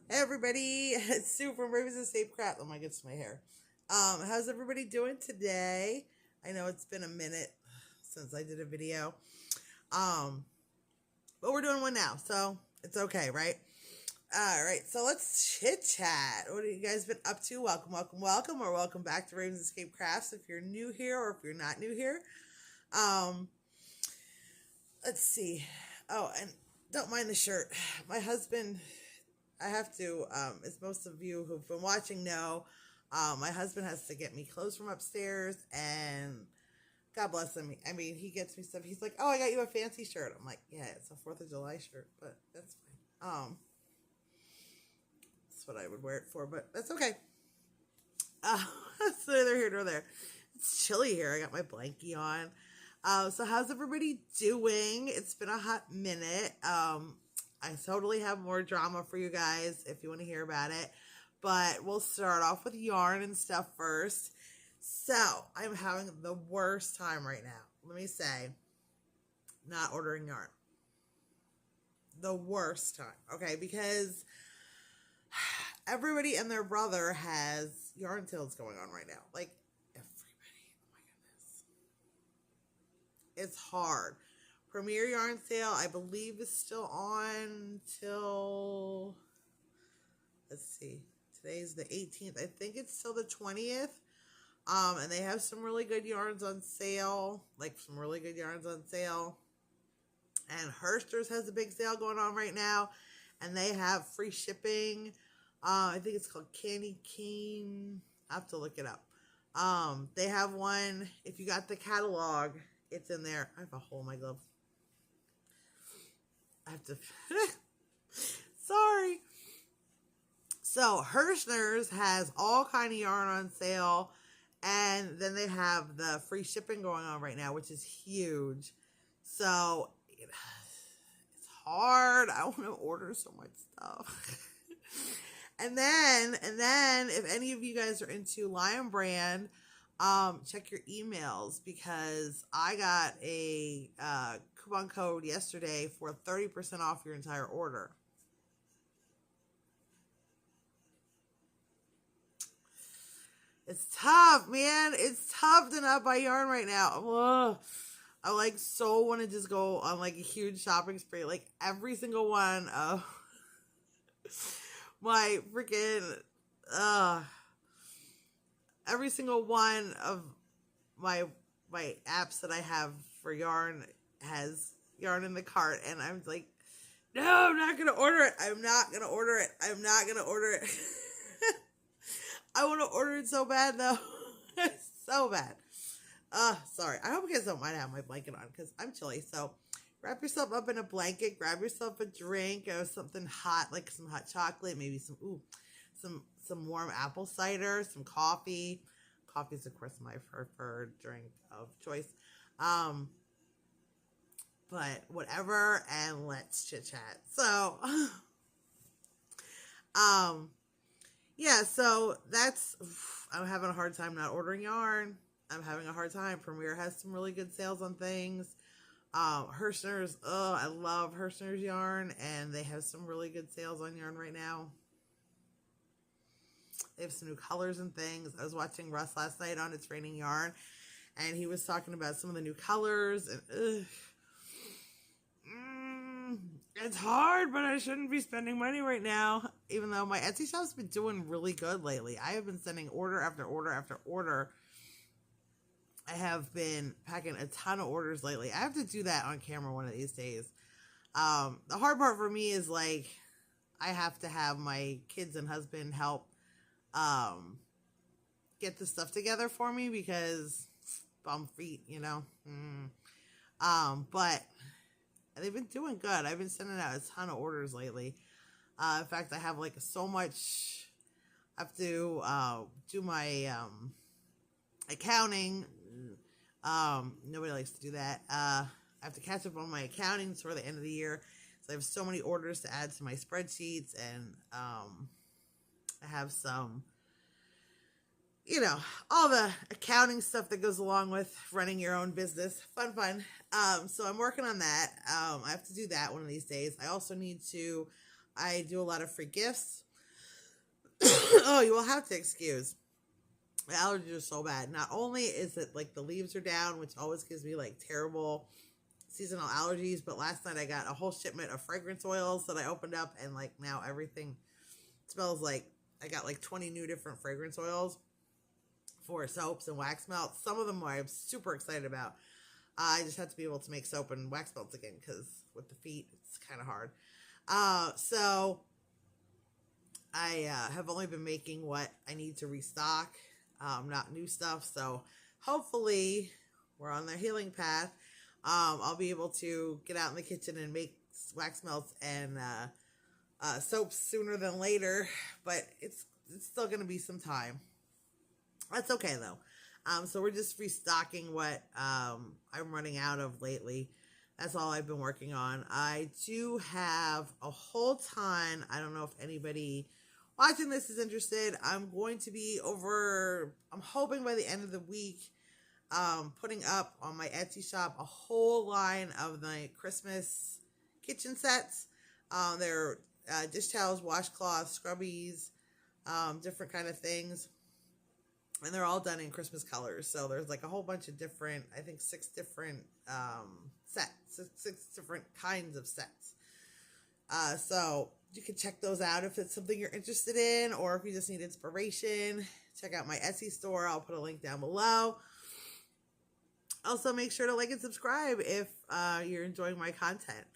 Hey everybody, it's Sue from Ravens Escape Crap. Oh my goodness, my hair. How's everybody doing today? I know it's been a minute since I did a video. Um, but we're doing one now, so it's okay, right? All right, so let's chit chat. What have you guys been up to? Welcome, welcome, welcome, or welcome back to Ravens Escape Crafts if you're new here or if you're not new here. Um, let's see. Oh, and don't mind the shirt. My husband, I have to, as most of you who've been watching know, my husband has to get me clothes from upstairs, and God bless him. I mean, he gets me stuff. He's like, "Oh, I got you a fancy shirt." I'm like, "Yeah, it's a 4th of July shirt, but that's fine." That's what I would wear it for, but that's okay. That's neither here nor there. It's chilly here. I got my blankie on. So how's everybody doing? It's been a hot minute. I totally have more drama for you guys if you want to hear about it. But we'll start off with yarn and stuff first. So I'm having the worst time right now. Let me say, not ordering yarn. The worst time. Okay, because everybody and their brother has yarn sales going on right now. Like everybody. Oh my goodness. It's hard. Premier Yarn Sale, I believe, is still on till, let's see, today's the 18th. I think it's still the 20th. And they have some really good yarns on sale, like some really good yarns on sale. And Herster's has a big sale going on right now, and they have free shipping. I think it's called Candy Cane. I have to look it up. They have one. If you got the catalog, it's in there. I have a hole in my glove. I have to. Sorry. So Hirschner's has all kind of yarn on sale, and then they have the free shipping going on right now, which is huge. So it's hard. I want to order so much stuff. and then if any of you guys are into Lion Brand, check your emails because I got a coupon code yesterday for 30% off your entire order. It's tough, man. It's tough to not buy yarn right now. Ugh. I like so want to just go on like a huge shopping spree, like every single one of my freaking every single one of my apps that I have for yarn has yarn in the cart, and I'm like, no, I'm not gonna order it. I'm not gonna order it. I'm not gonna order it. I want to order it so bad though. So bad. Sorry. I hope you guys don't mind having my blanket on because I'm chilly. So wrap yourself up in a blanket, grab yourself a drink or something hot, like some hot chocolate, maybe some warm apple cider, some coffee. Coffee is of course my preferred drink of choice. But whatever, and let's chit chat. So yeah, so I'm having a hard time not ordering yarn. I'm having a hard time. Premier has some really good sales on things. Hirschner's, I love Hirschner's yarn, and they have some really good sales on yarn right now. They have some new colors and things. I was watching Russ last night on It's Raining Yarn, and he was talking about some of the new colors, and it's hard, but I shouldn't be spending money right now, even though my Etsy shop's been doing really good lately. I have been sending order after order after order. I have been packing a ton of orders lately. I have to do that on camera one of these days. The hard part for me is like I have to have my kids and husband help get the stuff together for me because bum feet, you know. But they've been doing good. I've been sending out a ton of orders lately. In fact, I have like so much. I have to do my accounting. Nobody likes to do that. I have to catch up on my accounting for the end of the year. So I have so many orders to add to my spreadsheets, and I have some, all the accounting stuff that goes along with running your own business. Fun. So I'm working on that. I have to do that one of these days. I also I do a lot of free gifts. Oh, you will have to excuse. The allergies are so bad. Not only is it like the leaves are down, which always gives me like terrible seasonal allergies, but last night I got a whole shipment of fragrance oils that I opened up, and like now everything smells like I got like 20 new different fragrance oils for soaps and wax melts. Some of them I'm super excited about. I just have to be able to make soap and wax melts again because with the feet, it's kind of hard. So I have only been making what I need to restock, not new stuff. So hopefully we're on the healing path. I'll be able to get out in the kitchen and make wax melts and soaps sooner than later, but it's still going to be some time. That's okay though. So we're just restocking what I'm running out of lately. That's all I've been working on. I do have a whole ton. I don't know if anybody watching this is interested. I'm going to be I'm hoping by the end of the week, putting up on my Etsy shop a whole line of the Christmas kitchen sets. They're dish towels, washcloths, scrubbies, different kind of things. And they're all done in Christmas colors. So there's like a whole bunch of different, I think 6 different sets, 6 different kinds of sets. So you can check those out if it's something you're interested in, or if you just need inspiration. Check out my Etsy store. I'll put a link down below. Also, make sure to like and subscribe if you're enjoying my content.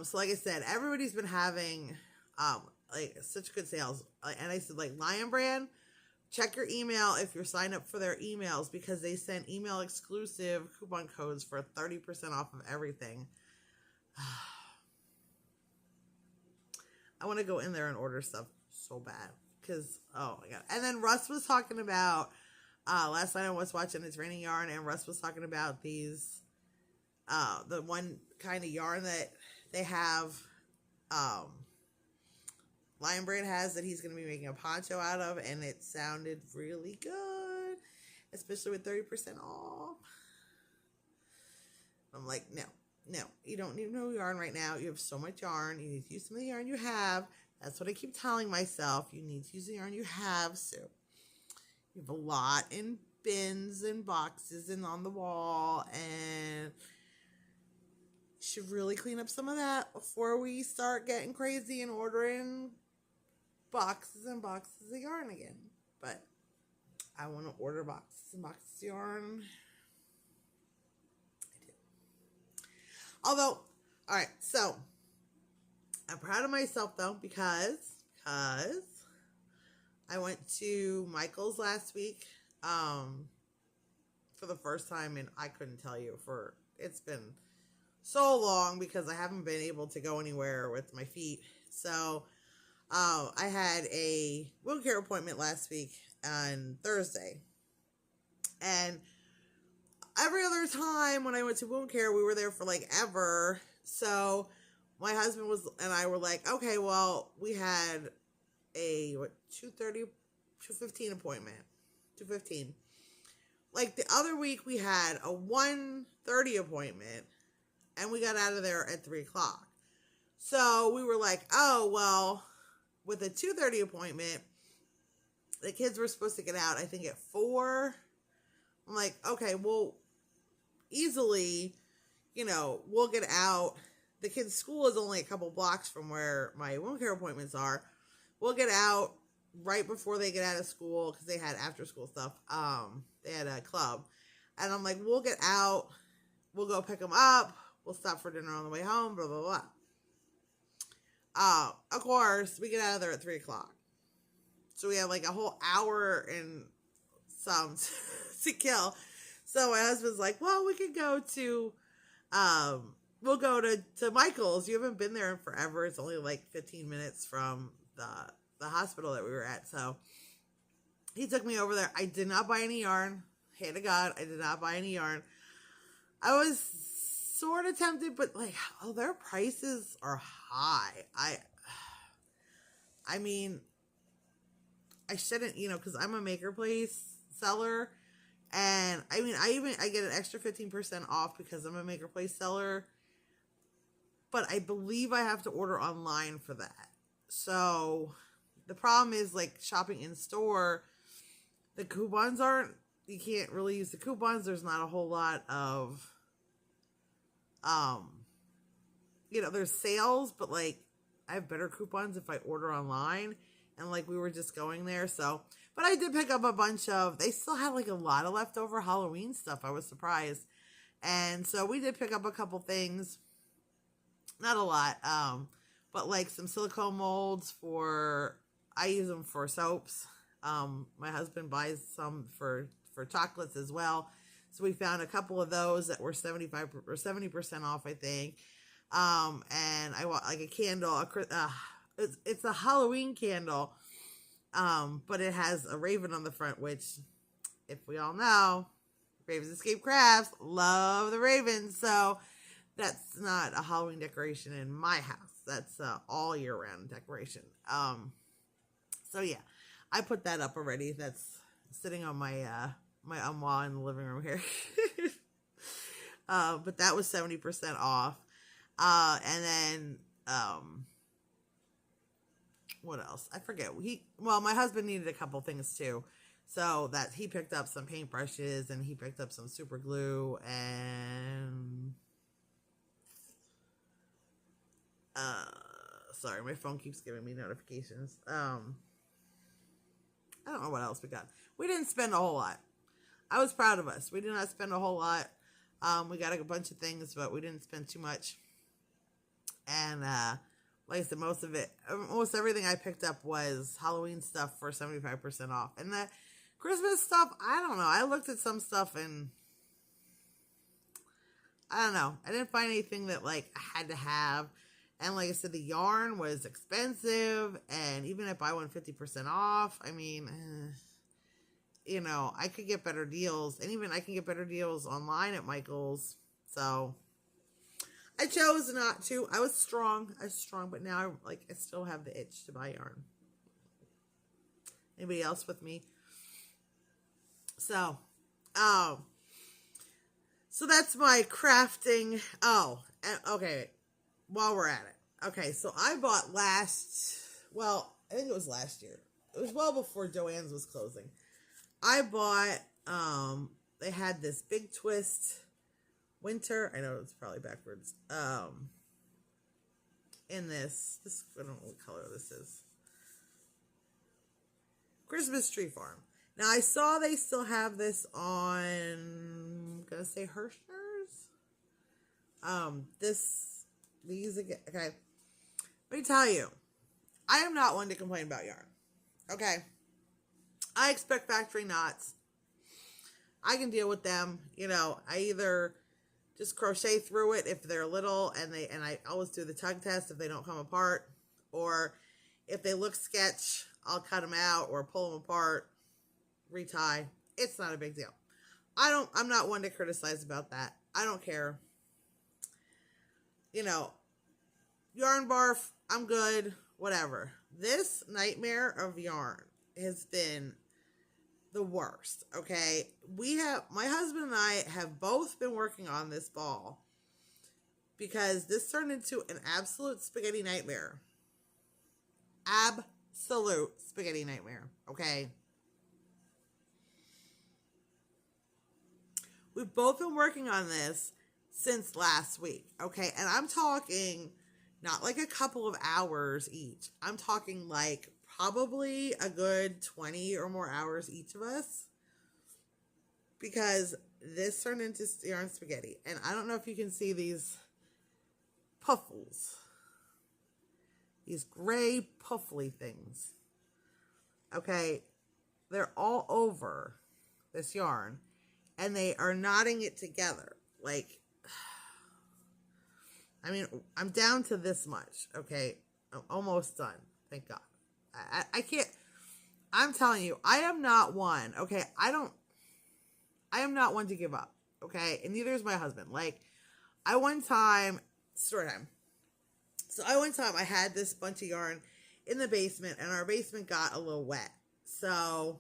So like I said, everybody's been having like such good sales. And I said, like, Lion Brand, check your email if you're signed up for their emails, because they send email exclusive coupon codes for 30% off of everything. I want to go in there and order stuff so bad because, oh my God. And then Russ was talking about, last night I was watching It's Raining Yarn, and Russ was talking about these, the one kind of yarn that they have, Lion Brand has, that he's going to be making a poncho out of, and it sounded really good, especially with 30% off. I'm like, no, you don't need no yarn right now. You have so much yarn. You need to use some of the yarn you have. That's what I keep telling myself. You need to use the yarn you have. So you have a lot in bins and boxes and on the wall, and should really clean up some of that before we start getting crazy and ordering boxes and boxes of yarn again. But I want to order boxes and boxes of yarn. I do. Although, all right, so I'm proud of myself though, because I went to Michael's last week for the first time, and I couldn't tell you, it's been so long because I haven't been able to go anywhere with my feet. So I had a wound care appointment last week on Thursday, and every other time when I went to wound care, we were there for like ever. So my husband and I were like, okay, well, we had a 2:15 appointment, 2:15. Like the other week we had a 1:30 appointment, and we got out of there at 3 o'clock. So we were like, oh, well, with a 2:30 appointment, the kids were supposed to get out, I think, at 4. I'm like, okay, well, easily, we'll get out. The kids' school is only a couple blocks from where my wound care appointments are. We'll get out right before they get out of school, because they had after school stuff. They had a club. And I'm like, we'll get out. We'll go pick them up. We'll stop for dinner on the way home, blah, blah, blah. Of course, we get out of there at 3 o'clock. So we have like a whole hour and some to kill. So my husband's like, well, we could go to, we'll go to Michael's. You haven't been there in forever. It's only like 15 minutes from the hospital that we were at. So he took me over there. I did not buy any yarn. Hand to God, I did not buy any yarn. I was sort of tempted, but like, their prices are high. I mean, I shouldn't, because I'm a Maker Place seller, and I mean, I get an extra 15% off because I'm a Maker Place seller, but I believe I have to order online for that. So the problem is like shopping in store, the coupons aren't, you can't really use the coupons. There's not a whole lot of, there's sales, but like I have better coupons if I order online, and like we were just going there. So, but I did pick up a bunch of, they still had like a lot of leftover Halloween stuff. I was surprised. And so we did pick up a couple things, not a lot, but like some silicone molds I use them for soaps. My husband buys some for chocolates as well. So we found a couple of those that were 75 or 70% off, I think. And I want like a candle, it's a Halloween candle. But it has a raven on the front, which, if we all know, Ravens Escape Crafts love the ravens. So that's not a Halloween decoration in my house. That's all year round decoration. So yeah, I put that up already. That's sitting on my my armoire in the living room here. But that was 70% off. And then what else? I forget. My husband needed a couple things too. So that he picked up some paintbrushes and he picked up some super glue and sorry, my phone keeps giving me notifications. I don't know what else we got. We didn't spend a whole lot. I was proud of us. We did not spend a whole lot. We got a bunch of things, but we didn't spend too much. And like I said, most everything I picked up was Halloween stuff for 75% off. And the Christmas stuff, I don't know. I looked at some stuff and I don't know. I didn't find anything that like I had to have. And like I said, the yarn was expensive. And even if I went 50% off, I mean, I could get better deals. And even I can get better deals online at Michael's. So I chose not to. I was strong, but now I still have the itch to buy yarn. Anybody else with me? So, so that's my crafting. Okay. While we're at it. Okay. So I bought I think it was last year. It was well before Joann's was closing. I bought, they had this Big Twist winter. I know it's probably backwards. In this, I don't know what color this is. Christmas Tree Farm. Now I saw they still have this on, I'm gonna say Hirschner's. These again. Okay, let me tell you, I am not one to complain about yarn. Okay, I expect factory knots. I can deal with them. I either just crochet through it if they're little, and I always do the tug test if they don't come apart, or if they look sketch, I'll cut them out or pull them apart, retie. It's not a big deal. I'm not one to criticize about that. I don't care. Yarn barf, I'm good, whatever. This nightmare of yarn has been the worst, okay? My husband and I have both been working on this ball because this turned into an absolute spaghetti nightmare. Absolute spaghetti nightmare, okay? We've both been working on this since last week, okay? And I'm talking not like a couple of hours each. I'm talking like probably a good 20 or more hours each of us, because this turned into yarn spaghetti. And I don't know if you can see these puffles, these gray puffly things. Okay, they're all over this yarn, and they are knotting it together. Like, I mean, I'm down to this much. Okay, I'm almost done. Thank God. I can't, I'm telling you, I am not one. Okay, I am not one to give up. Okay, and neither is my husband. Like, story time. So I had this bunch of yarn in the basement, and our basement got a little wet. So,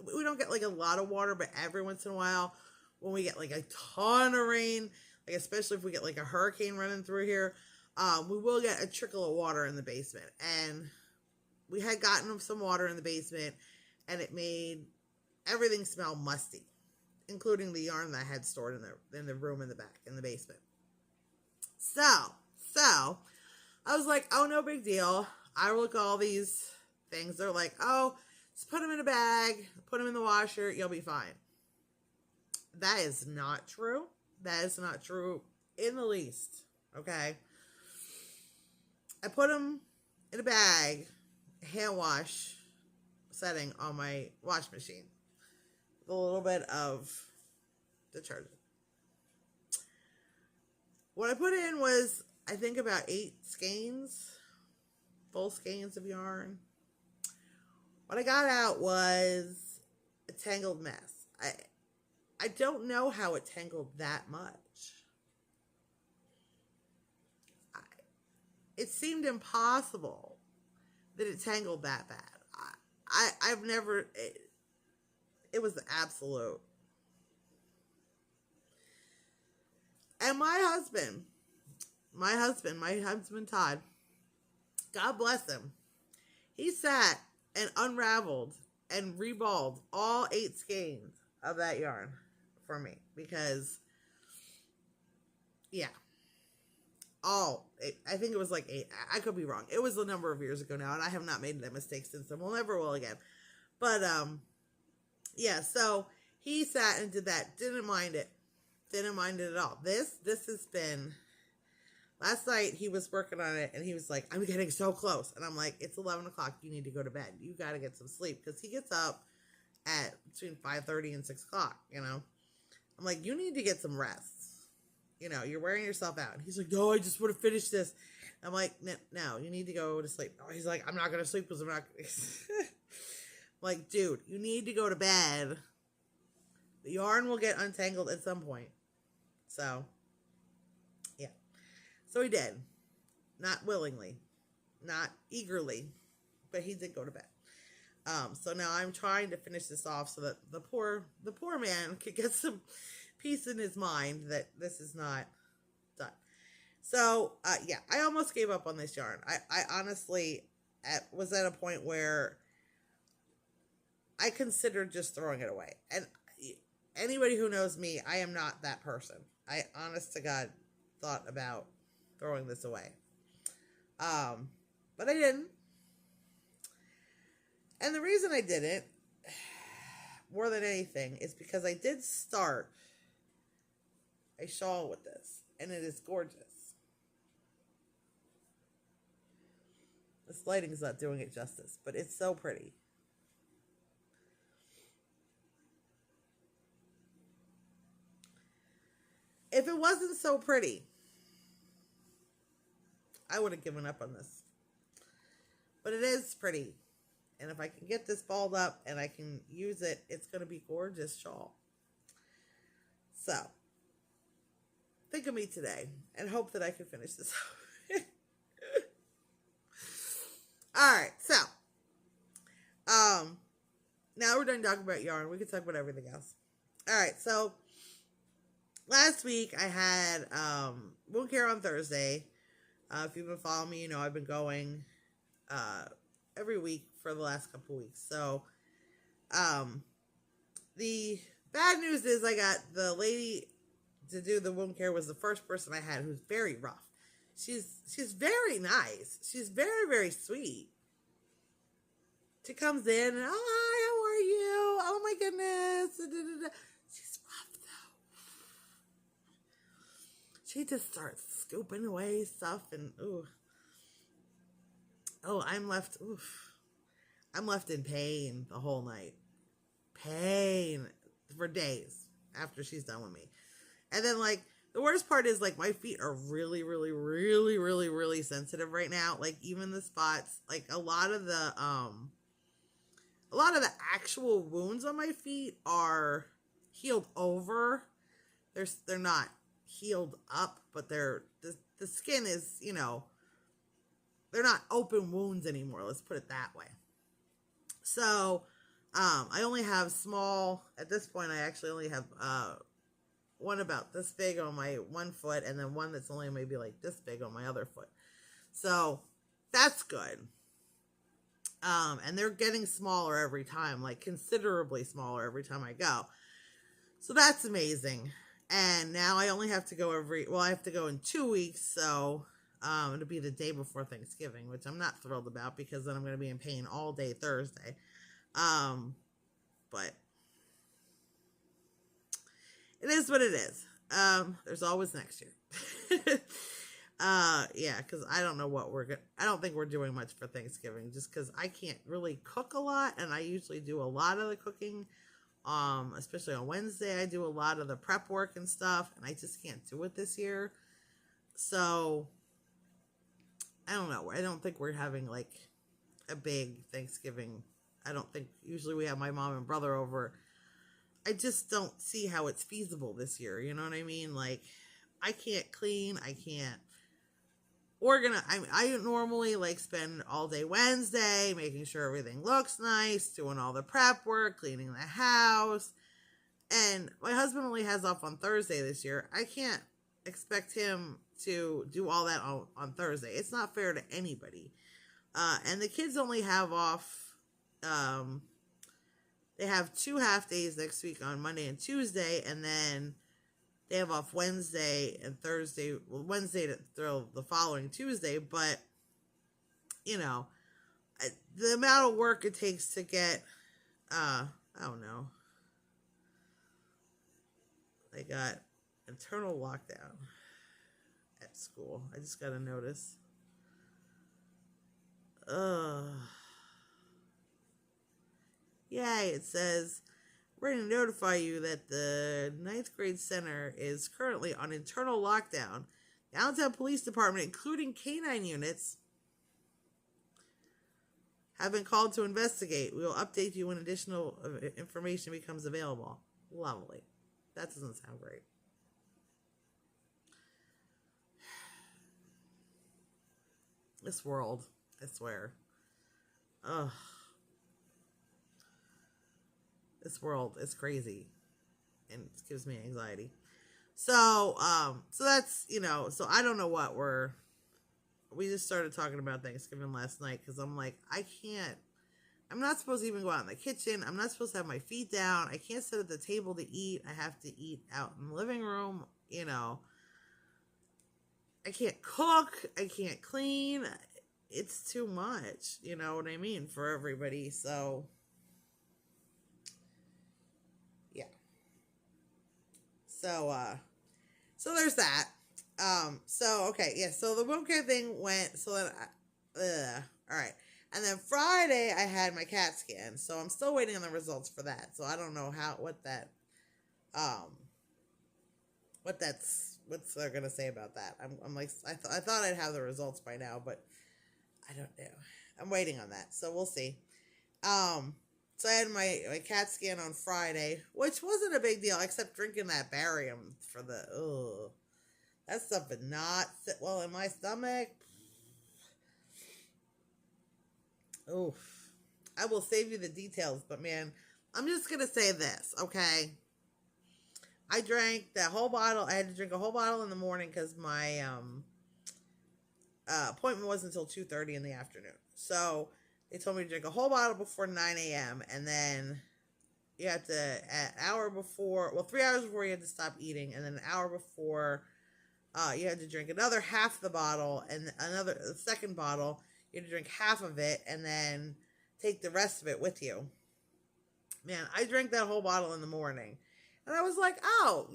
we don't get like a lot of water, but every once in a while, when we get like a ton of rain, like especially if we get like a hurricane running through here, we will get a trickle of water in the basement. And we had gotten some water in the basement, and it made everything smell musty, including the yarn that I had stored in the room in the back, in the basement. So I was like, oh, no big deal. I look at all these things. They're like, oh, just put them in a bag, put them in the washer, you'll be fine. That is not true. That is not true in the least. Okay. I put them in a bag, hand wash setting on my wash machine with a little bit of detergent. What I put in was, I think, about 8 skeins, full skeins of yarn. What I got out was a tangled mess. I don't know how it tangled that much. It seemed impossible that it tangled that bad. I've never, it was the absolute. And my husband Todd, God bless him, he sat and unraveled and reballed all 8 skeins of that yarn for me, because, yeah, I think it was like 8. I could be wrong. It was a number of years ago now, and I have not made that mistake since then. We'll never will again. But, yeah, so he sat and did that. Didn't mind it. Didn't mind it at all. This has been, last night he was working on it, and he was like, I'm getting so close. And I'm like, it's 11 o'clock. You need to go to bed. You got to get some sleep. Because he gets up at between 5:30 and 6 o'clock, you know. I'm like, you need to get some rest. You know, you're wearing yourself out. And he's like, no, I just want to finish this. I'm like, no, you need to go to sleep. Oh, he's like, I'm not going to sleep because I'm not. I'm like, dude, you need to go to bed. The yarn will get untangled at some point. So, yeah. So he did. Not willingly. Not eagerly. But he did go to bed. So now I'm trying to finish this off so that the poor man could get some peace in his mind that this is not done. So, yeah, I almost gave up on this yarn. I honestly was at a point where I considered just throwing it away. And anybody who knows me, I am not that person. I, honest to God, thought about throwing this away. But I didn't. And the reason I didn't, more than anything, is because I did start a shawl with this, and it is gorgeous. This lighting is not doing it justice, but it's so pretty. If it wasn't so pretty, I would have given up on this. But it is pretty. And if I can get this balled up and I can use it, it's going to be gorgeous shawl. So, think of me today and hope that I can finish this up. Alright, so, now we're done talking about yarn. We can talk about everything else. Alright, so, last week I had, Wound Care on Thursday. If you've been following me, you know I've been going, every week for the last couple weeks. So, the bad news is I got the lady to do the wound care was the first person I had who's very rough. She's very nice. She's very, very sweet. She comes in and, oh, hi, how are you? Oh my goodness. She's rough though. She just starts scooping away stuff and ooh. Oh, I'm left in pain the whole night. Pain for days after she's done with me. And then, like, the worst part is, like, my feet are really, really, really, really, really sensitive right now. Like, even the spots, like, a lot of the actual wounds on my feet are healed over. They're not healed up, but the skin is, you know, they're not open wounds anymore. Let's put it that way. So, I only have small, at this point, I actually only have, one about this big on my one foot, and then one that's only maybe like this big on my other foot. So, that's good. And they're getting smaller every time, like considerably smaller every time I go. So that's amazing. And now I only have to go I have to go in 2 weeks. So it'll be the day before Thanksgiving, which I'm not thrilled about because then I'm going to be in pain all day Thursday. But it is what it is. There's always next year. Yeah, because I don't know what I don't think we're doing much for Thanksgiving just because I can't really cook a lot, and I usually do a lot of the cooking. Especially on Wednesday, I do a lot of the prep work and stuff, and I just can't do it this year. So, I don't know. I don't think we're having like a big Thanksgiving. I don't think, usually we have my mom and brother over. I just don't see how it's feasible this year. You know what I mean? Like, I can't clean. I can't organize. I normally like spend all day Wednesday making sure everything looks nice, doing all the prep work, cleaning the house. And my husband only has off on Thursday this year. I can't expect him to do all that on Thursday. It's not fair to anybody. And the kids only have off, they have 2 half days next week on Monday and Tuesday, and then they have off Wednesday and Thursday. Well, Wednesday to throw the following Tuesday, but you know, the amount of work it takes to get, I don't know. They got internal lockdown at school. I just got a notice. Yay, it says, we're going to notify you that the 9th grade center is currently on internal lockdown. The Allentown Police Department, including canine units, have been called to investigate. We will update you when additional information becomes available. Lovely. That doesn't sound great. This world, I swear. Ugh. This world is crazy, and it gives me anxiety. So that's, so I don't know what we just started talking about Thanksgiving last night because I'm like, I'm not supposed to even go out in the kitchen. I'm not supposed to have my feet down. I can't sit at the table to eat. I have to eat out in the living room, I can't cook. I can't clean. It's too much, you know what I mean, for everybody. So So there's that. Okay, yeah, so the wound care thing went, all right. And then Friday, I had my CAT scan, so I'm still waiting on the results for that. So I don't know what's they're gonna say about that. I'm like, I thought I'd have the results by now, but I don't know. I'm waiting on that, so we'll see. So I had my CAT scan on Friday, which wasn't a big deal, except drinking that barium for that stuff did not sit well in my stomach. Oof. I will save you the details, but man, I'm just going to say this, okay? I drank that whole bottle. I had to drink a whole bottle in the morning because my appointment wasn't until 2:30 in the afternoon. So they told me to drink a whole bottle before 9 a.m. And then you have to, an hour before, 3 hours before you had to stop eating. And then an hour before, you had to drink another half the bottle. And the second bottle, you had to drink half of it and then take the rest of it with you. Man, I drank that whole bottle in the morning. And I was like, oh,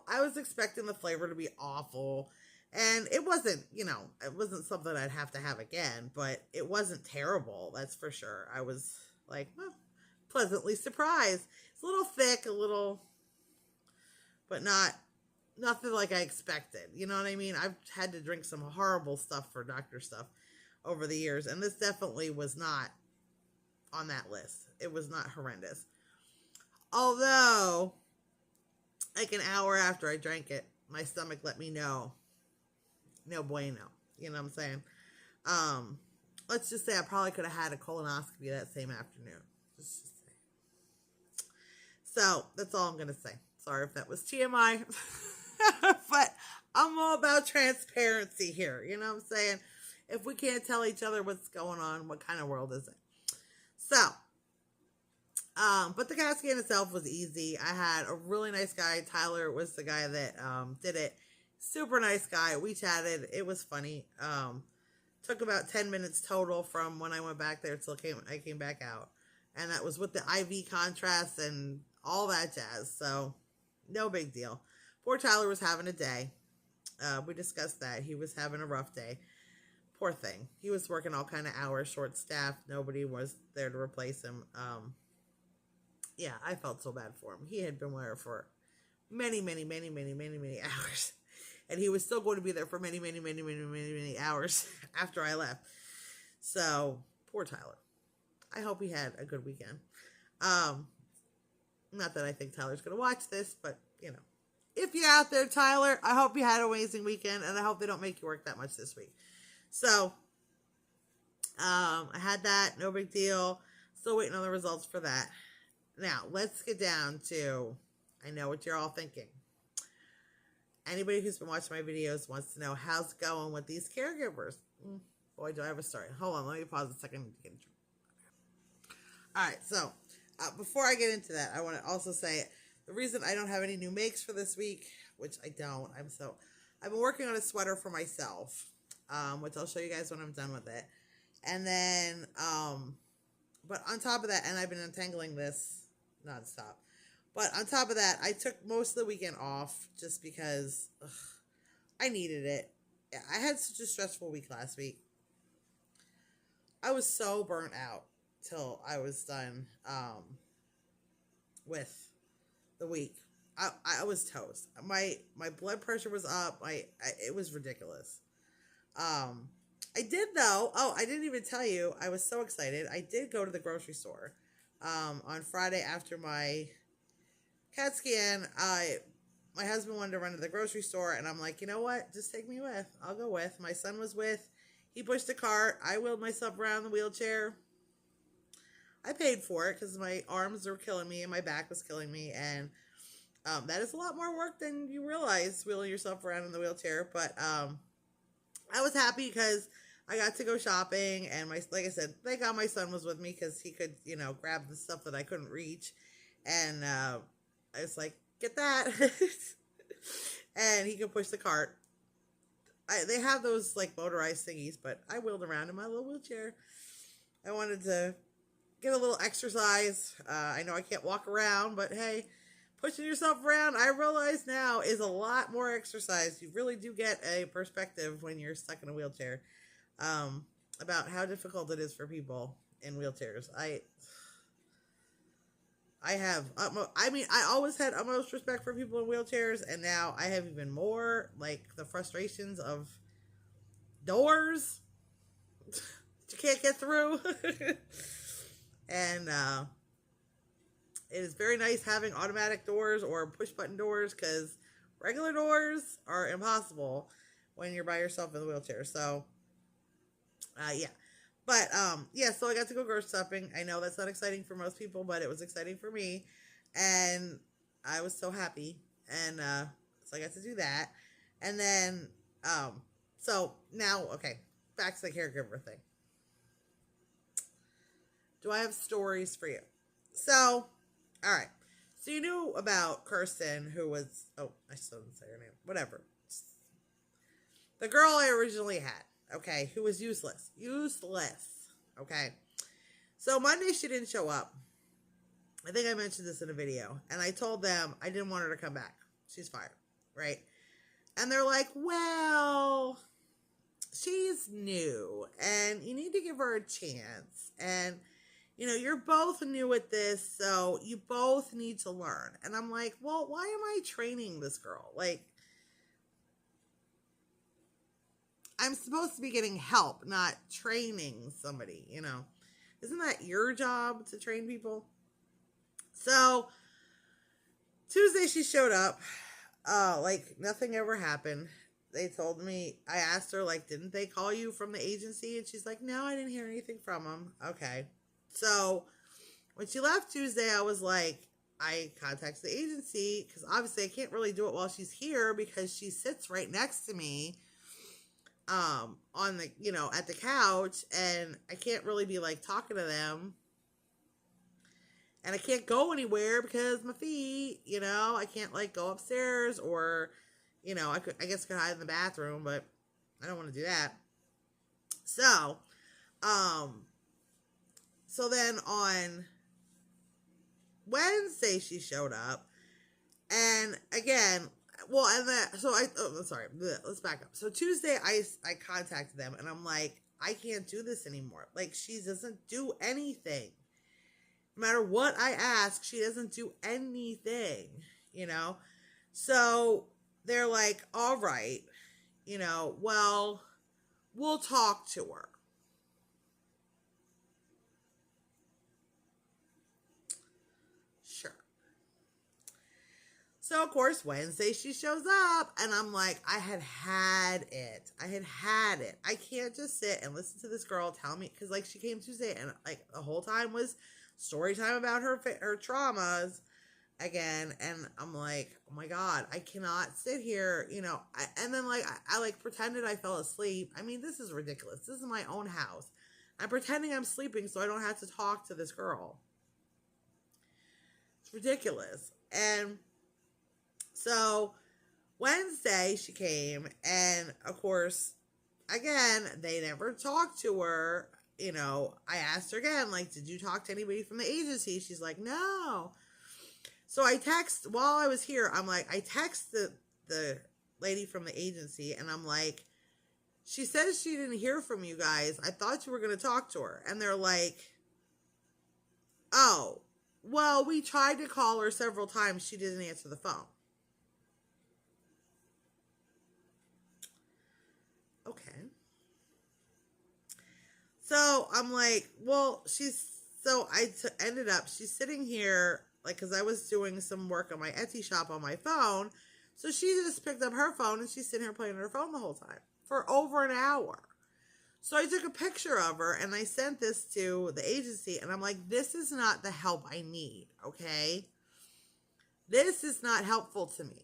I was expecting the flavor to be awful. And it wasn't, it wasn't something I'd have to have again, but it wasn't terrible, that's for sure. I was like, well, pleasantly surprised. It's a little thick, but nothing like I expected. You know what I mean? I've had to drink some horrible stuff for doctor stuff over the years, and this definitely was not on that list. It was not horrendous. Although, like an hour after I drank it, my stomach let me know. No bueno. You know what I'm saying? Let's just say I probably could have had a colonoscopy that same afternoon. So, that's all I'm going to say. Sorry if that was TMI. But I'm all about transparency here. You know what I'm saying? If we can't tell each other what's going on, what kind of world is it? So, but the CAT scan itself was easy. I had a really nice guy. Tyler was the guy that did it. Super nice guy. We chatted. It was funny. Took about 10 minutes total from when I went back there till I came back out. And that was with the IV contrast and all that jazz. So, no big deal. Poor Tyler was having a day. We discussed that. He was having a rough day. Poor thing. He was working all kind of hours, short staffed. Nobody was there to replace him. Yeah, I felt so bad for him. He had been there for many hours. And he was still going to be there for many hours after I left. So, poor Tyler. I hope he had a good weekend. Not that I think Tyler's going to watch this, but, you know. If you're out there, Tyler, I hope you had an amazing weekend, and I hope they don't make you work that much this week. So, I had that. No big deal. Still waiting on the results for that. Now, let's get down to, I know what you're all thinking. Anybody who's been watching my videos wants to know how's it going with these caregivers. Boy, do I have a story. Hold on, let me pause a second. All right, so before I get into that, I want to also say the reason I don't have any new makes for this week, which I don't, I've been working on a sweater for myself, which I'll show you guys when I'm done with it. And then, but on top of that, and I've been untangling this nonstop. But on top of that, I took most of the weekend off just because I needed it. I had such a stressful week last week. I was so burnt out till I was done with the week. I was toast. My blood pressure was up. It was ridiculous. I did though. Oh, I didn't even tell you. I was so excited. I did go to the grocery store on Friday after my CAT scan. My husband wanted to run to the grocery store, and I'm like, you know what? Just take me with. I'll go with. My son was with. He pushed the cart. I wheeled myself around the wheelchair. I paid for it because my arms were killing me and my back was killing me, and that is a lot more work than you realize, wheeling yourself around in the wheelchair. But I was happy because I got to go shopping, and like I said, thank God my son was with me because he could, grab the stuff that I couldn't reach, and I was like, get that, and he could push the cart. They have those like motorized thingies, but I wheeled around in my little wheelchair. I wanted to get a little exercise. I know I can't walk around, but hey, pushing yourself around, I realize now, is a lot more exercise. You really do get a perspective when you're stuck in a wheelchair about how difficult it is for people in wheelchairs. I always had utmost respect for people in wheelchairs, and now I have even more, like the frustrations of doors that you can't get through. And it is very nice having automatic doors or push button doors, because regular doors are impossible when you're by yourself in the wheelchair. So, yeah. But, yeah, so I got to go grocery shopping. I know that's not exciting for most people, but it was exciting for me. And I was so happy. And so I got to do that. And then, so now, okay, back to the caregiver thing. Do I have stories for you? So, all right. So you knew about Kirsten, who was, I still didn't say her name. Whatever. The girl I originally had. Okay, who was useless. Okay. So Monday she didn't show up. I think I mentioned this in a video. And I told them I didn't want her to come back. She's fired. Right? And they're like, well, she's new. And you need to give her a chance. And, you're both new at this. So you both need to learn. And I'm like, well, why am I training this girl? Like, I'm supposed to be getting help, not training somebody, Isn't that your job to train people? So, Tuesday she showed up. Like, nothing ever happened. They told me, I asked her, like, didn't they call you from the agency? And she's like, no, I didn't hear anything from them. Okay. So, when she left Tuesday, I was like, I contacted the agency, because obviously I can't really do it while she's here, because she sits right next to me. On the, at the couch, and I can't really be like talking to them And I can't go anywhere because my feet, you know, I can't like go upstairs or, you know, I guess I could hide in the bathroom, but I don't want to do that. So, um, so then on Wednesday she showed up, and again, well, and then so sorry, let's back up. So Tuesday I contacted them, and I'm like, I can't do this anymore. Like, she doesn't do anything. No matter what I ask, she doesn't do anything, you know? So they're like, all right, you know, well, we'll talk to her. Sure. So, of course, Wednesday she shows up, and I'm like, I had it. I had it. I can't just sit and listen to this girl tell me, because, like, she came Tuesday, and, like, the whole time was story time about her traumas again, and I'm like, oh my god, I cannot sit here, you know. And then, like, I like pretended I fell asleep. I mean, this is ridiculous. This is my own house. I'm pretending I'm sleeping so I don't have to talk to this girl. It's ridiculous. And so Wednesday she came, and of course, again, they never talked to her. You know, I asked her again, like, did you talk to anybody from the agency? She's like, no. So I text, while I was here, I'm like, I text the lady from the agency, and I'm like, she says she didn't hear from you guys. I thought you were going to talk to her. And they're like, oh, well, we tried to call her several times. She didn't answer the phone. Okay. So I'm like, well, ended up, she's sitting here, like, because I was doing some work on my Etsy shop on my phone. So she just picked up her phone, and she's sitting here playing on her phone the whole time for over an hour. So I took a picture of her, and I sent this to the agency, and I'm like, this is not the help I need, okay? This is not helpful to me.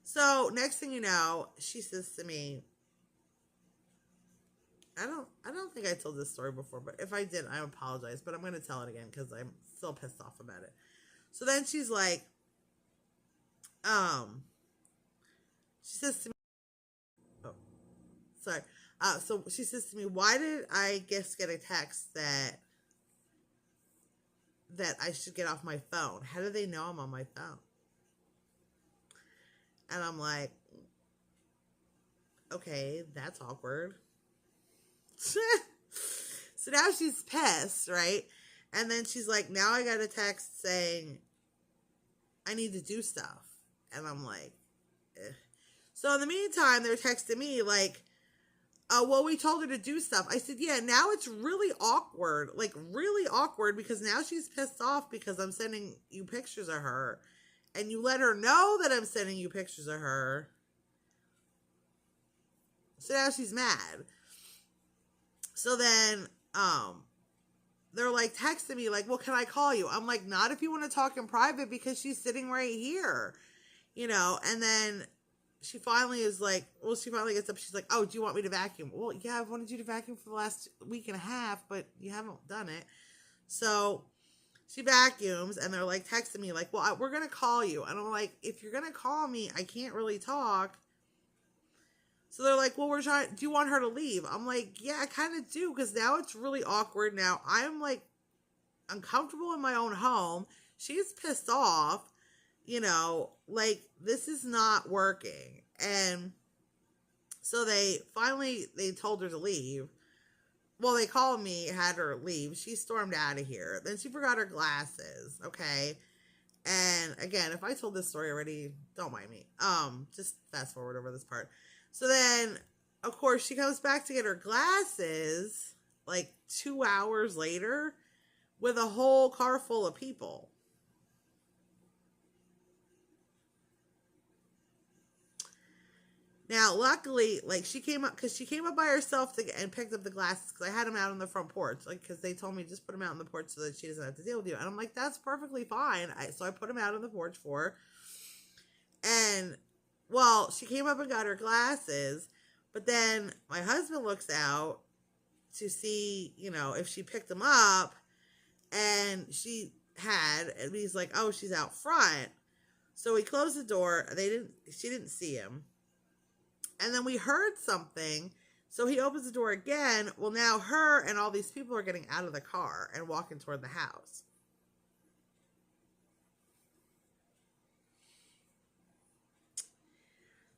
So next thing you know, she says to me, I don't think I told this story before, but if I did, I apologize, but I'm going to tell it again because I'm still pissed off about it. So then she's like, she says to me, oh, sorry. So she says to me, why did I get a text that I should get off my phone? How do they know I'm on my phone? And I'm like, okay, that's awkward. So now she's pissed, right? And then she's like, now I got a text saying I need to do stuff. And I'm like, eh. So in the meantime, they're texting me like, well, we told her to do stuff. I said, yeah, now it's really awkward. Like, really awkward, because now she's pissed off because I'm sending you pictures of her. And you let her know that I'm sending you pictures of her. So now she's mad. So then, they're like texting me like, well, can I call you? I'm like, not if you want to talk in private, because she's sitting right here, you know. And then she finally is like, well, she finally gets up. She's like, oh, do you want me to vacuum? Well, yeah, I've wanted you to vacuum for the last week and a half, but you haven't done it. So she vacuums, and they're like texting me like, well, we're going to call you. And I'm like, if you're going to call me, I can't really talk. So they're like, well, do you want her to leave? I'm like, yeah, I kind of do, because now it's really awkward. Now I'm like uncomfortable in my own home. She's pissed off, you know, like, this is not working. And so they told her to leave. Well, they called me, had her leave. She stormed out of here. Then she forgot her glasses. Okay. And again, if I told this story already, don't mind me. Just fast forward over this part. So then, of course, she comes back to get her glasses like 2 hours later with a whole car full of people. Now, luckily, like, she came up by herself and picked up the glasses, because I had them out on the front porch, like, because they told me just put them out on the porch so that she doesn't have to deal with you. And I'm like, that's perfectly fine. So I put them out on the porch for her. And, well, she came up and got her glasses, but then my husband looks out to see, you know, if she picked them up, And and he's like, oh, she's out front. So he closed the door. She didn't see him. And then we heard something. So he opens the door again. Well, now her and all these people are getting out of the car and walking toward the house.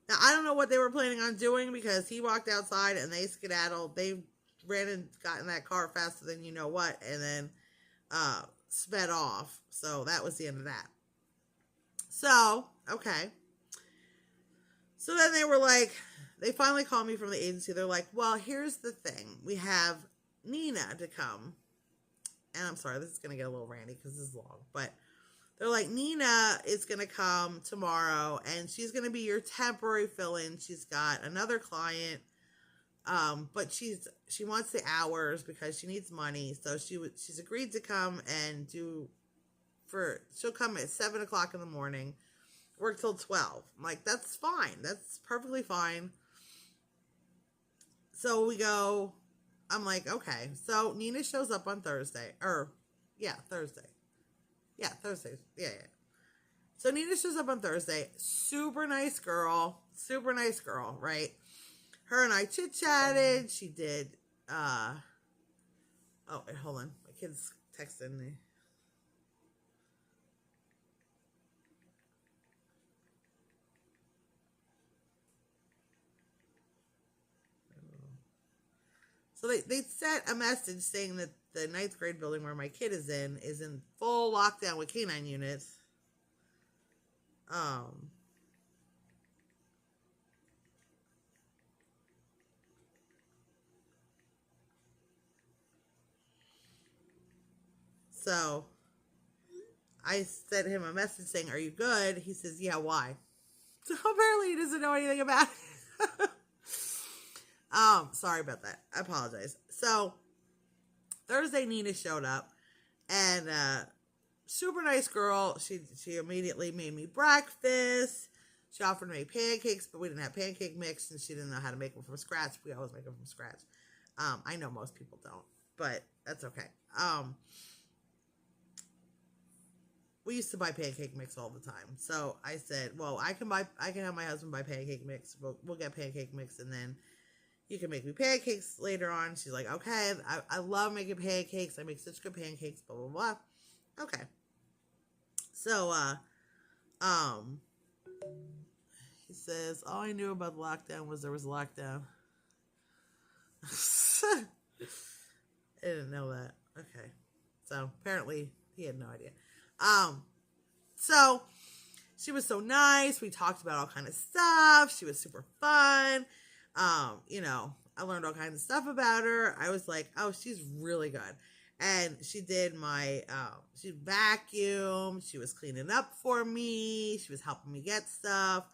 Now, I don't know what they were planning on doing because he walked outside and they skedaddled. They ran and got in that car faster than you know what, and then sped off. So that was the end of that. So, okay. So then they finally called me from the agency. They're like, well, here's the thing. We have Nina to come. And I'm sorry, this is going to get a little randy because this is long. But they're like, Nina is going to come tomorrow. And she's going to be your temporary fill-in. She's got another client. But she wants the hours because she needs money. So she's agreed to come and she'll come at 7 o'clock in the morning. Work till 12. I'm like, that's fine. That's perfectly fine. So we go. I'm like, okay. So Nina shows up on Thursday. Thursday. Yeah, Thursday. Yeah. So Nina shows up on Thursday. Super nice girl, right? Her and I chit-chatted. She did, oh, wait, hold on. My kid's texting me. So they sent a message saying that the 9th grade building where my kid is in full lockdown with canine units. So I sent him a message saying, are you good? He says, yeah, why? So apparently he doesn't know anything about it. Sorry about that. I apologize. So Thursday, Nina showed up, and super nice girl. She immediately made me breakfast. She offered to make pancakes, but we didn't have pancake mix, and she didn't know how to make them from scratch. We always make them from scratch. I know most people don't, but that's okay. We used to buy pancake mix all the time. So I said, well, I can have my husband buy pancake mix. We'll get pancake mix, and then you can make me pancakes later on. She's like, okay, I love making pancakes. I make such good pancakes, blah, blah, blah. Okay. So, he says, all I knew about the lockdown was there was a lockdown. I didn't know that. Okay. So, apparently, he had no idea. So, she was so nice. We talked about all kind of stuff. She was super fun. I learned all kinds of stuff about her. I was like, oh, she's really good. And she did she vacuumed. She was cleaning up for me. She was helping me get stuff.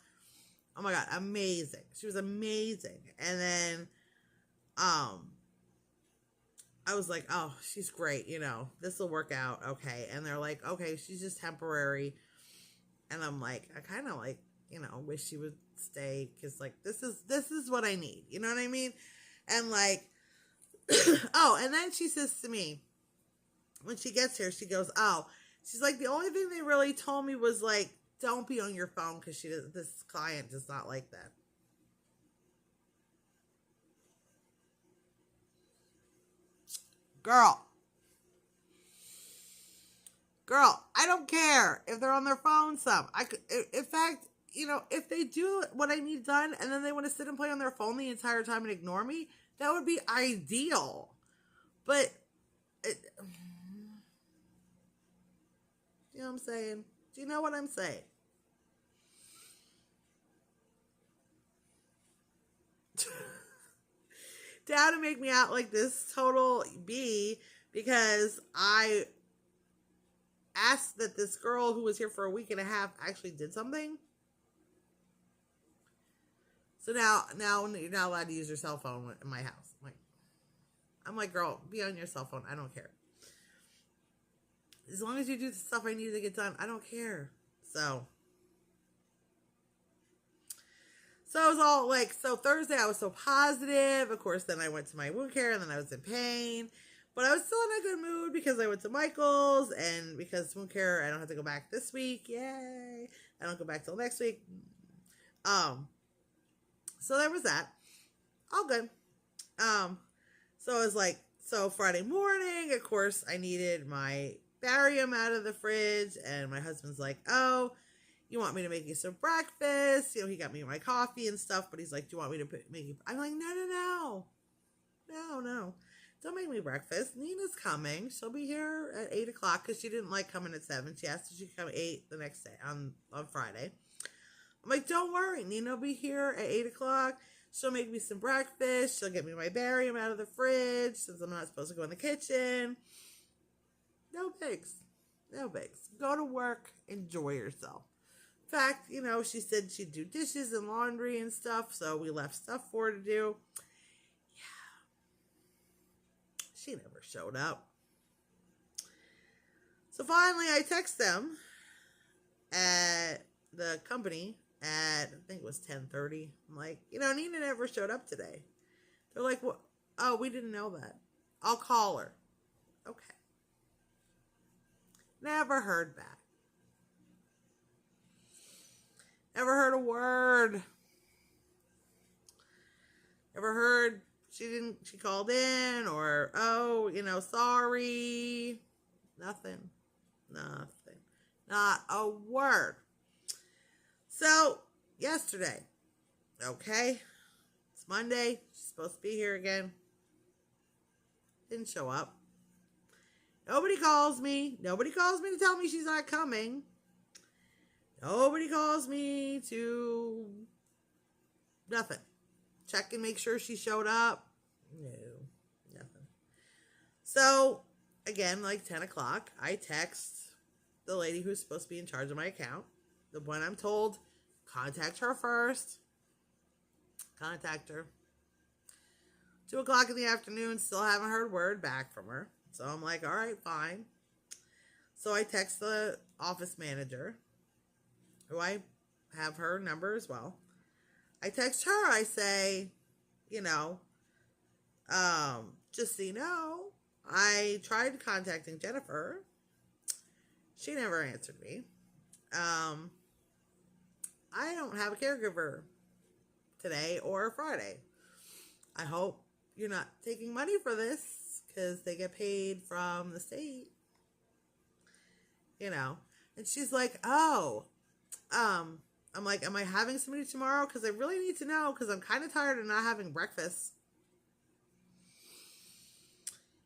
Oh my God, amazing. She was amazing. And then, I was like, oh, she's great. This will work out. Okay. And they're like, okay, she's just temporary. And I'm like, I kind of wish she would stay. Cause this is what I need. You know what I mean? And oh, and then she says to me, when she gets here, she goes, oh, she's like, the only thing they really told me was don't be on your phone. Cause this client does not like that. Girl, I don't care if they're on their phone some. In fact, if they do what I need done and then they want to sit and play on their phone the entire time and ignore me, that would be ideal. But, you know what I'm saying? Do you know what I'm saying? Down to make me out like this total B because I asked that this girl who was here for a week and a half actually did something. So now you're not allowed to use your cell phone in my house. I'm like, girl, be on your cell phone. I don't care. As long as you do the stuff I need to get done, I don't care. So I was all so Thursday I was so positive. Of course, then I went to my wound care and then I was in pain. But I was still in a good mood because I went to Michael's and because wound care, I don't have to go back this week. Yay. I don't go back till next week. So there was that. All good. So it was like, so Friday morning, of course, I needed my barium out of the fridge, and my husband's like, oh, you want me to make you some breakfast? You know, he got me my coffee and stuff, but he's like, do you want me to make you? I'm like, no. Don't make me breakfast. Nina's coming. She'll be here at 8 o'clock because she didn't like coming at 7. She asked if she could come at 8 the next day on Friday. I'm like, don't worry. Nina will be here at 8 o'clock. She'll make me some breakfast. She'll get me my barium out of the fridge since I'm not supposed to go in the kitchen. No bigs. Go to work. Enjoy yourself. In fact, you know, she said she'd do dishes and laundry and stuff, so we left stuff for her to do. Yeah. She never showed up. So finally, I text them at the company at, I think it was 10:30. I'm like, you know, Nina never showed up today. They're like, what? Oh, we didn't know that. I'll call her. Okay. Never heard back. Never heard a word. Never heard she called in or, oh, you know, sorry. Nothing. Not a word. So, yesterday, okay, it's Monday, she's supposed to be here again. Didn't show up. Nobody calls me to tell me she's not coming. Nobody calls me to nothing. Check and make sure she showed up. No, nothing. So, again, like 10 o'clock, I text the lady who's supposed to be in charge of my account. The one I'm told, contact her first. Contact her. 2 o'clock in the afternoon, still haven't heard word back from her. So I'm like, all right, fine. So I text the office manager, who I have her number as well. I text her, I say, you know, just so you know, I tried contacting Jennifer. She never answered me. I don't have a caregiver today or Friday. I hope you're not taking money for this because they get paid from the state. You know. And she's like, oh, I'm like, am I having somebody tomorrow? Because I really need to know because I'm kind of tired of not having breakfast.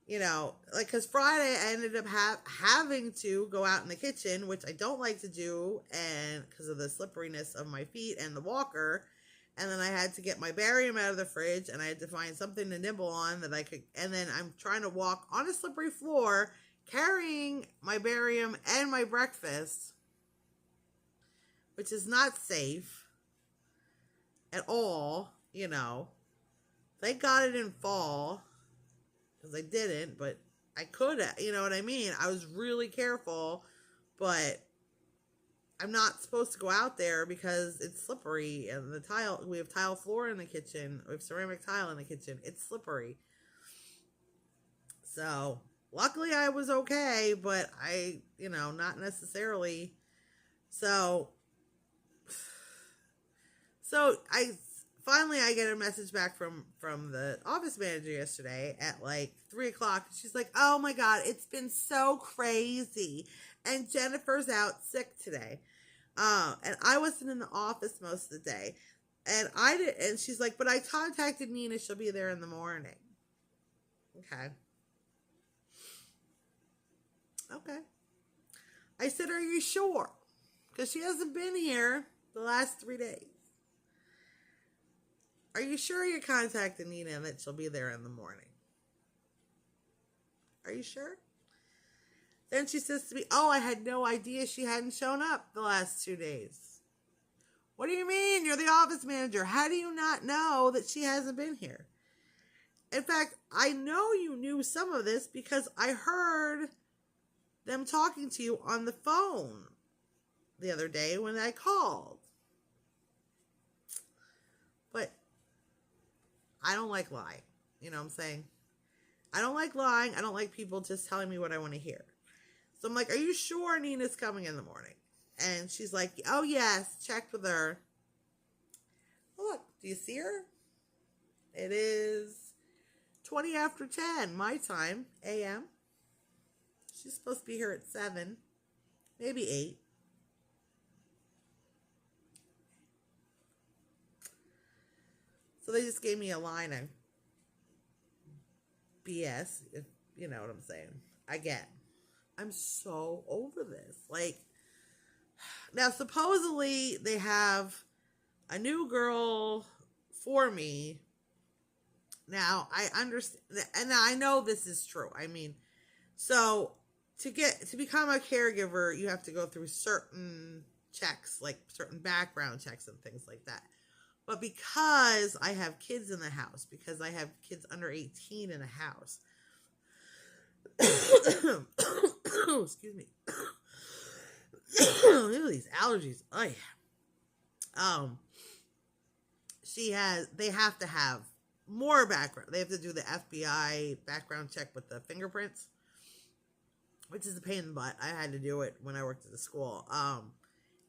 You know, like, because Friday I ended up having to go out in the kitchen, which I don't like to do, and because of the slipperiness of my feet and the walker, and then I had to get my barium out of the fridge, and I had to find something to nibble on that I could, and then I'm trying to walk on a slippery floor, carrying my barium and my breakfast, which is not safe at all, you know. Thank God it didn't fall. Because I didn't, but I could have, you know what I mean? I was really careful, but I'm not supposed to go out there because it's slippery, and the tile, we have tile floor in the kitchen, we have ceramic tile in the kitchen, it's slippery. So, luckily I was okay, but I, you know, not necessarily. So Finally, I get a message back from the office manager yesterday at like 3 o'clock. She's like, oh my God, it's been so crazy. And Jennifer's out sick today. And I wasn't in the office most of the day. And she's like, but I contacted Nina. She'll be there in the morning. Okay. I said, are you sure? Because she hasn't been here the last 3 days. Are you sure you're contacting Nina and that she'll be there in the morning? Are you sure? Then she says to me, oh, I had no idea she hadn't shown up the last 2 days. What do you mean? You're the office manager. How do you not know that she hasn't been here? In fact, I know you knew some of this because I heard them talking to you on the phone the other day when I called. But I don't like lying. You know what I'm saying? I don't like lying. I don't like people just telling me what I want to hear. So I'm like, are you sure Nina's coming in the morning? And she's like, oh, yes, checked with her. Oh, look, do you see her? It is 20 after 10, my time, a.m. She's supposed to be here at 7, maybe 8. So they just gave me a line of BS, if you know what I'm saying. I'm so over this. Like, now supposedly they have a new girl for me. Now I understand, and I know this is true. I mean, so to become a caregiver, you have to go through certain checks, like certain background checks and things like that. But because I have kids in the house, because I have kids under 18 in the house, excuse me. Look at these allergies. Oh yeah. They have to have more background. They have to do the FBI background check with the fingerprints, which is a pain in the butt. I had to do it when I worked at the school.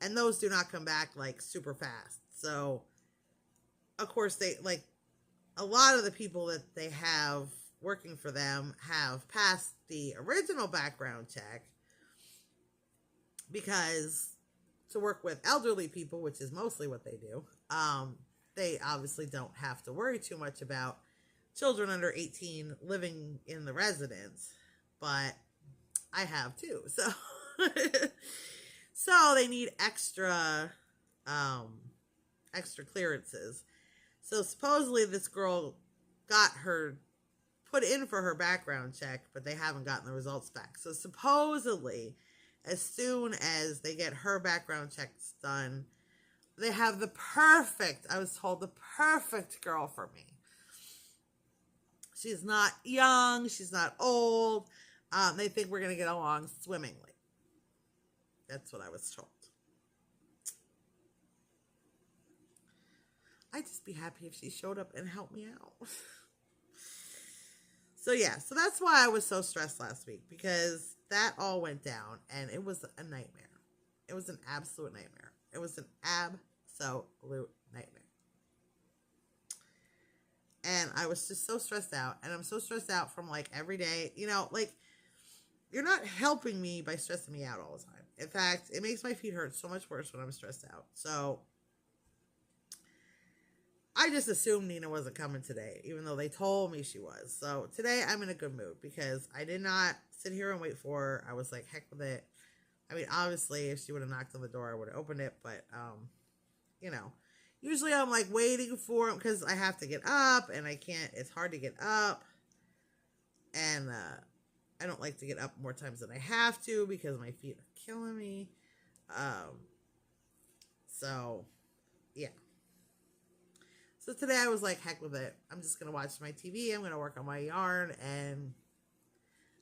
And those do not come back like super fast. So, of course, they like a lot of the people that they have working for them have passed the original background check, because to work with elderly people, which is mostly what they do, they obviously don't have to worry too much about children under 18 living in the residence, but I have too. So, so they need extra clearances. So supposedly this girl got her put in for her background check, but they haven't gotten the results back. So supposedly, as soon as they get her background checks done, they have I was told, the perfect girl for me. She's not young. She's not old. They think we're going to get along swimmingly. That's what I was told. I'd just be happy if she showed up and helped me out. So yeah, so that's why I was so stressed last week, because that all went down and it was a nightmare. It was an absolute nightmare. It was an absolute nightmare. And I was just so stressed out, and I'm so stressed out from like every day, like you're not helping me by stressing me out all the time. In fact, it makes my feet hurt so much worse when I'm stressed out. So I just assumed Nina wasn't coming today, even though they told me she was. So today I'm in a good mood, because I did not sit here and wait for her. I was like, heck with it. I mean, obviously, if she would have knocked on the door, I would have opened it. But, usually I'm like waiting for him, because I have to get up, and it's hard to get up. And I don't like to get up more times than I have to, because my feet are killing me. So, yeah. So today I was like, heck with it. I'm just going to watch my TV. I'm going to work on my yarn and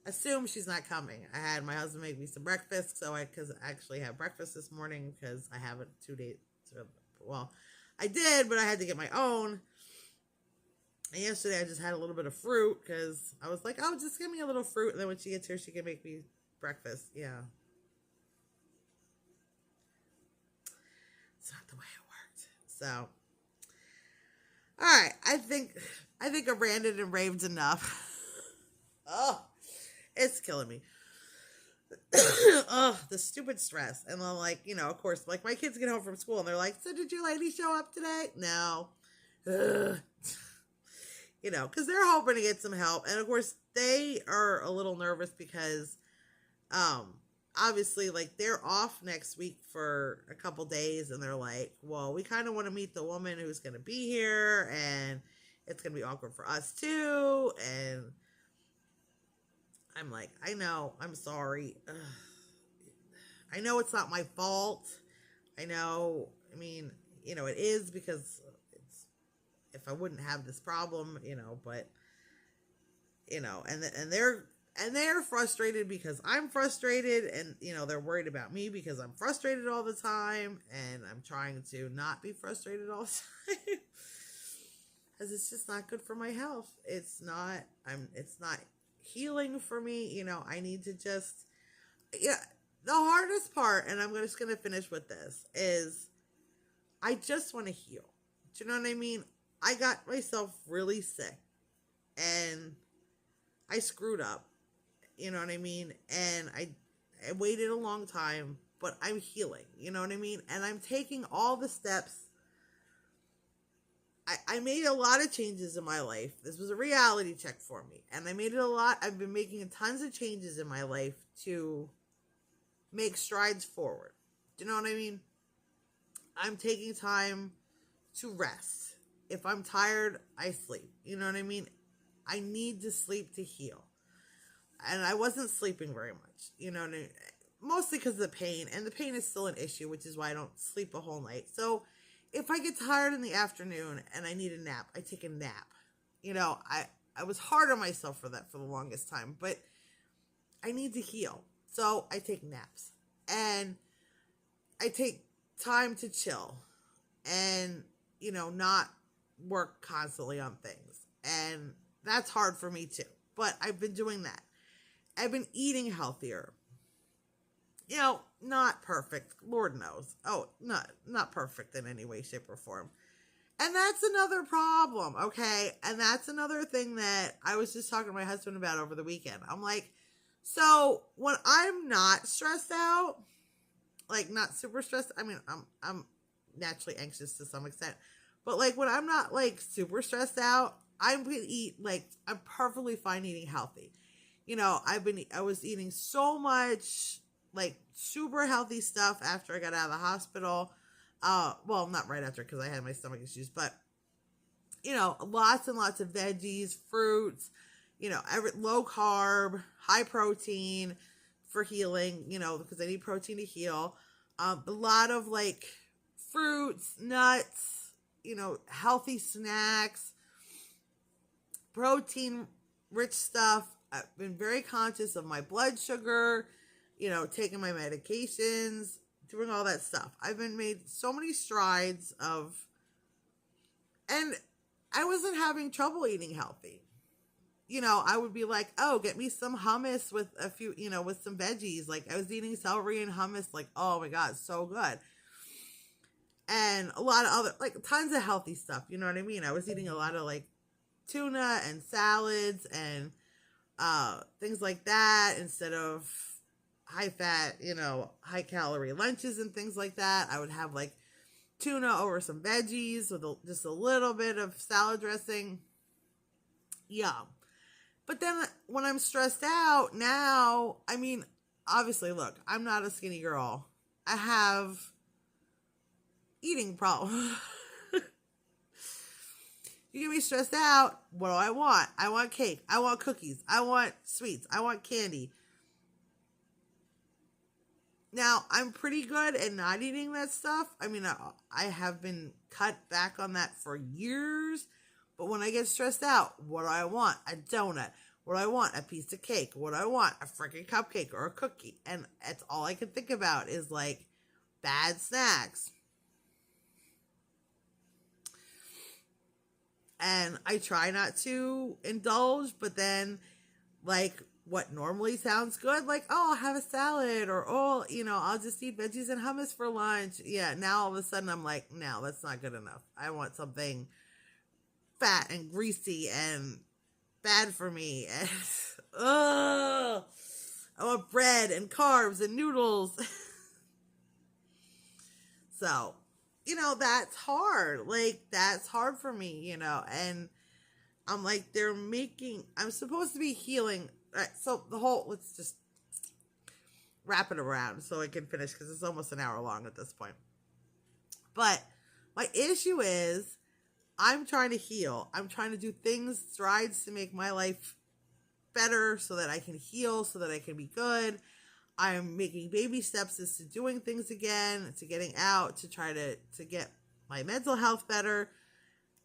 assume she's not coming. I had my husband make me some breakfast, because I actually have breakfast this morning, because I haven't 2 days. Well, I did, but I had to get my own. And yesterday I just had a little bit of fruit, because I was like, oh, just give me a little fruit. And then when she gets here, she can make me breakfast. Yeah. It's not the way it worked. So, all right, I think I've ranted and raved enough. Oh, it's killing me. Oh, the stupid stress. And then, like, of course, like, my kids get home from school and they're like, so did your lady show up today? No. Because they're hoping to get some help. And of course, they are a little nervous because, obviously, like, they're off next week for a couple days, and they're like, well, we kind of want to meet the woman who's going to be here, and it's going to be awkward for us too. And I'm like, I know, I'm sorry. Ugh. I know it's not my fault. I know, I mean, it is, because if I wouldn't have this problem, but, and they're frustrated because I'm frustrated, and, they're worried about me because I'm frustrated all the time, and I'm trying to not be frustrated all the time. because it's just not good for my health. It's not healing for me. I need to just, yeah, the hardest part, and I'm just going to finish with this, is I just want to heal. Do you know what I mean? I got myself really sick and I screwed up. You know what I mean? And I waited a long time, but I'm healing. You know what I mean? And I'm taking all the steps. I made a lot of changes in my life. This was a reality check for me. And I made it a lot. I've been making tons of changes in my life to make strides forward. Do you know what I mean? I'm taking time to rest. If I'm tired, I sleep. You know what I mean? I need to sleep to heal. And I wasn't sleeping very much. You know what I mean? Mostly because of the pain. And the pain is still an issue, which is why I don't sleep a whole night. So if I get tired in the afternoon and I need a nap, I take a nap. I was hard on myself for that for the longest time. But I need to heal. So I take naps. And I take time to chill. And, not work constantly on things. And that's hard for me too. But I've been doing that. I've been eating healthier. Not perfect. Lord knows. Oh, not perfect in any way, shape, or form. And that's another problem, okay? And that's another thing that I was just talking to my husband about over the weekend. I'm like, so when I'm not stressed out, like not super stressed, I mean, I'm naturally anxious to some extent. But like when I'm not like super stressed out, I'm going to eat, like, I'm perfectly fine eating healthy. I was eating so much, like, super healthy stuff after I got out of the hospital. Well, not right after because I had my stomach issues, but, lots and lots of veggies, fruits, low carb, high protein for healing, because I need protein to heal. A lot of, like, fruits, nuts, healthy snacks, protein rich stuff. I've been very conscious of my blood sugar, taking my medications, doing all that stuff. I've been made so many strides and I wasn't having trouble eating healthy. I would be like, oh, get me some hummus with a few, with some veggies. Like I was eating celery and hummus, like, oh my God, so good. And a lot of other, like tons of healthy stuff. You know what I mean? I was eating a lot of like tuna and salads and things like that instead of high fat, high calorie lunches and things like that. I would have like tuna over some veggies with just a little bit of salad dressing. Yum. But then when I'm stressed out now, I mean, obviously, look, I'm not a skinny girl. I have eating problems. You get me stressed out, what do I want? I want cake. I want cookies. I want sweets. I want candy. Now, I'm pretty good at not eating that stuff. I mean, I have been cut back on that for years. But when I get stressed out, what do I want? A donut. What do I want? A piece of cake. What do I want? A freaking cupcake or a cookie. And that's all I can think about is like bad snacks. And I try not to indulge, but then like what normally sounds good, like, oh, I'll have a salad, or, oh, I'll just eat veggies and hummus for lunch. Yeah, now all of a sudden I'm like, no, that's not good enough. I want something fat and greasy and bad for me. And, I want bread and carbs and noodles. So, that's hard. Like, that's hard for me, and I'm like, I'm supposed to be healing. Right, so let's just wrap it around so I can finish because it's almost an hour long at this point. But my issue is I'm trying to heal. I'm trying to do strides to make my life better so that I can heal, so that I can be good. I'm making baby steps as to doing things again, to getting out, to try to get my mental health better.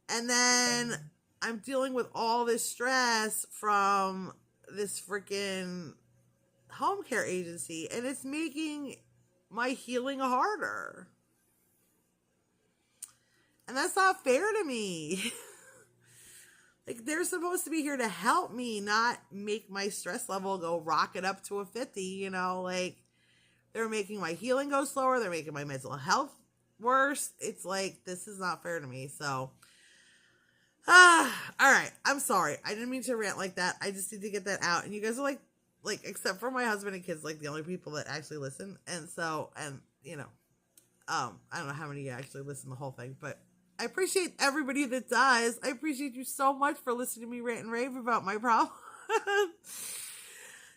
And then I'm dealing with all this stress from this freaking home care agency, and it's making my healing harder. And that's not fair to me. Like, they're supposed to be here to help me, not make my stress level go rocket up to a 50, you know? Like, they're making my healing go slower. They're making my mental health worse. It's like, this is not fair to me. So, all right. I'm sorry. I didn't mean to rant like that. I just need to get that out. And you guys are like, except for my husband and kids, like the only people that actually listen. And so, and you know, I don't know how many of you actually listen to the whole thing, but I appreciate everybody that does. I appreciate you so much for listening to me rant and rave about my problem.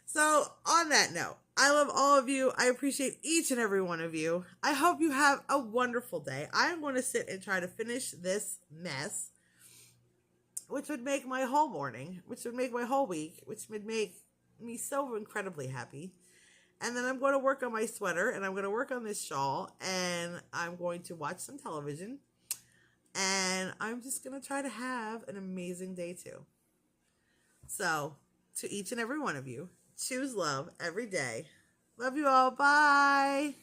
So, on that note, I love all of you. I appreciate each and every one of you. I hope you have a wonderful day. I'm going to sit and try to finish this mess, which would make my whole morning, which would make my whole week, which would make me so incredibly happy. And then I'm going to work on my sweater, and I'm going to work on this shawl, and I'm going to watch some television, and I'm just going to try to have an amazing day too. So, to each and every one of you, choose love every day. Love you all. Bye.